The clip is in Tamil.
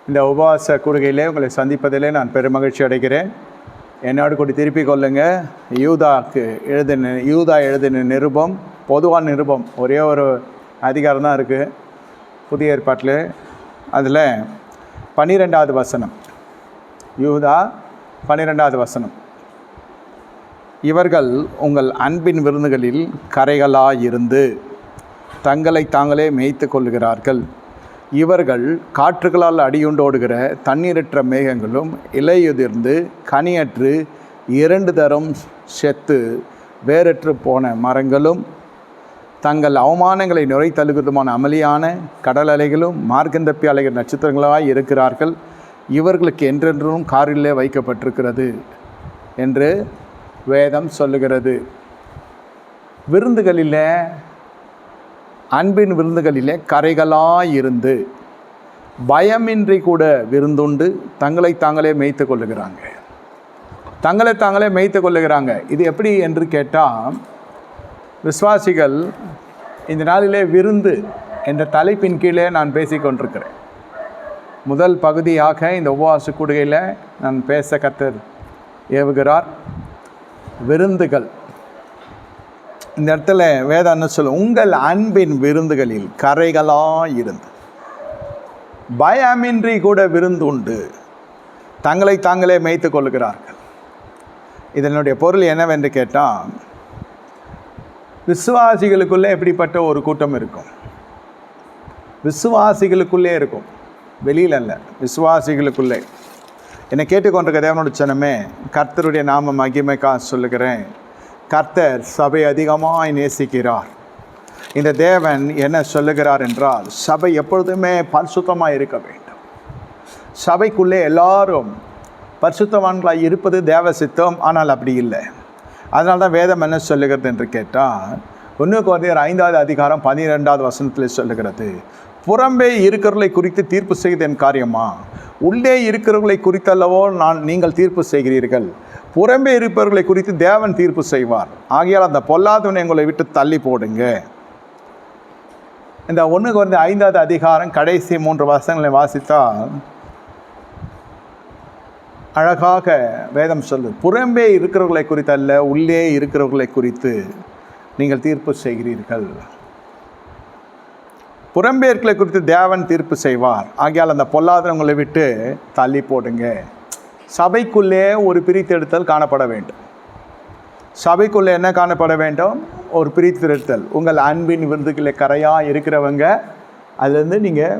இந்த உபவாச கூடுகையிலே உங்களை சந்திப்பதிலே நான் பெருமகிழ்ச்சி அடைகிறேன். என்னோடு கூடி திருப்பிக் கொள்ளுங்கள். யூதா எழுதின நிருபம், பொதுவான நிருபம், ஒரே ஒரு அதிகாரம் தான் இருக்குது புதிய ஏற்பாட்டில். அதில் 12வது வசனம், யூதா 12வது வசனம், இவர்கள் உங்கள் அன்பின் விருந்துகளில் கரைகளாயிருந்து தங்களை தாங்களே மேய்த்து கொள்கிறார்கள். இவர்கள் காற்றுகளால் அடியுண்டோடுகிற தண்ணீரற்ற மேகங்களும் இலையுதிர்ந்து கனியற்று 2 தரம் செத்து வேறற்று போன மரங்களும் தங்கள் அவமானங்களை நுரை தழுகுதுமான அமளியான கடல் அலைகளும் மார்க்கந்தப்பி அலைகள் நட்சத்திரங்களாய் இருக்கிறார்கள். இவர்களுக்கு என்றென்றும் காரிலே வைக்கப்பட்டிருக்கிறது என்று வேதம் சொல்லுகிறது. விருந்துகளில், அன்பின் விருந்துகளிலே கரைகளாயிருந்து பயமின்றி கூட விருந்துண்டு தங்களை தாங்களே மேய்த்து கொள்ளுகிறாங்க. தங்களை தாங்களே மேய்த்து கொள்ளுகிறாங்க. இது எப்படி என்று கேட்டால், விசுவாசிகள் இந்த நாளிலே விருந்து என்ற தலைப்பின் கீழே நான் பேசிக்கொண்டிருக்கிறேன். முதல் பகுதியாக இந்த உபவாச கூடுகையில் நான் பேச கர்த்தர் ஏவுகிறார். விருந்துகள். இந்த இடத்துல வேதம் என்ன சொல்லும்? உங்கள் அன்பின் விருந்துகளில் கரைகளாயிருந்து பயமின்றி கூட விருந்து உண்டு தங்களை தாங்களே மேய்த்து கொள்கிறார்கள். இதனுடைய பொருள் என்னவென்று கேட்டால், விசுவாசிகளுக்குள்ளே எப்படிப்பட்ட ஒரு கூட்டம் இருக்கும்? விசுவாசிகளுக்குள்ளே இருக்கும், வெளியில் அல்ல, விசுவாசிகளுக்குள்ளே. என்னை கேட்டுக்கொண்டிருக்க தேவனுடைய ஜனமே, கர்த்தருடைய நாம மகிமைக்காக சொல்லுகிறேன். கர்த்தர் சபை அதிகமாய் நேசிக்கிறார். இந்த தேவன் என்ன சொல்லுகிறார் என்றால், சபை எப்பொழுதுமே பரிசுத்தமாக இருக்க வேண்டும். சபைக்குள்ளே எல்லாரும் பரிசுத்தவான்களாய் இருப்பது தேவ சித்தம். ஆனால் அப்படி இல்லை. அதனால தான் வேதம் என்ன சொல்லுகிறது என்று கேட்டால், 1 கொரிந்தியர் 5வது அதிகாரம் 12வது வசனத்தில் சொல்லுகிறது, புறம்பே இருக்கிறவர்களை குறித்து தீர்ப்பு செய்து என் காரியமா? உள்ளே இருக்கிறவர்களை குறித்தல்லவோ நீங்கள் தீர்ப்பு செய்கிறீர்கள். புறம்பே இருப்பவர்களை குறித்து தேவன் தீர்ப்பு செய்வார். ஆகையால் அந்த பொல்லாதவனை உங்களை விட்டு தள்ளி போடுங்க. இந்த 1 கொரிந்தியர் 5வது அதிகாரம் கடைசி 3 வசனங்களை வாசித்தால் அழகாக வேதம் சொல்லு, புறம்பே இருக்கிறவர்களை குறித்து அல்ல, உள்ளே இருக்கிறவர்களை குறித்து நீங்கள் தீர்ப்பு செய்கிறீர்கள். புறம்பேர்களை குறித்து தேவன் தீர்ப்பு செய்வார். ஆகையால் அந்த பொல்லாதவங்களை விட்டு தள்ளி போடுங்க. சபைக்குள்ளே ஒரு பிரித்தெடுத்தல் காணப்பட வேண்டும். சபைக்குள்ளே என்ன காணப்பட வேண்டும்? ஒரு பிரித்தெடுத்தல். உங்கள் அன்பின் விருந்துகளை கரையாக இருக்கிறவங்க, அதுலேருந்து நீங்கள்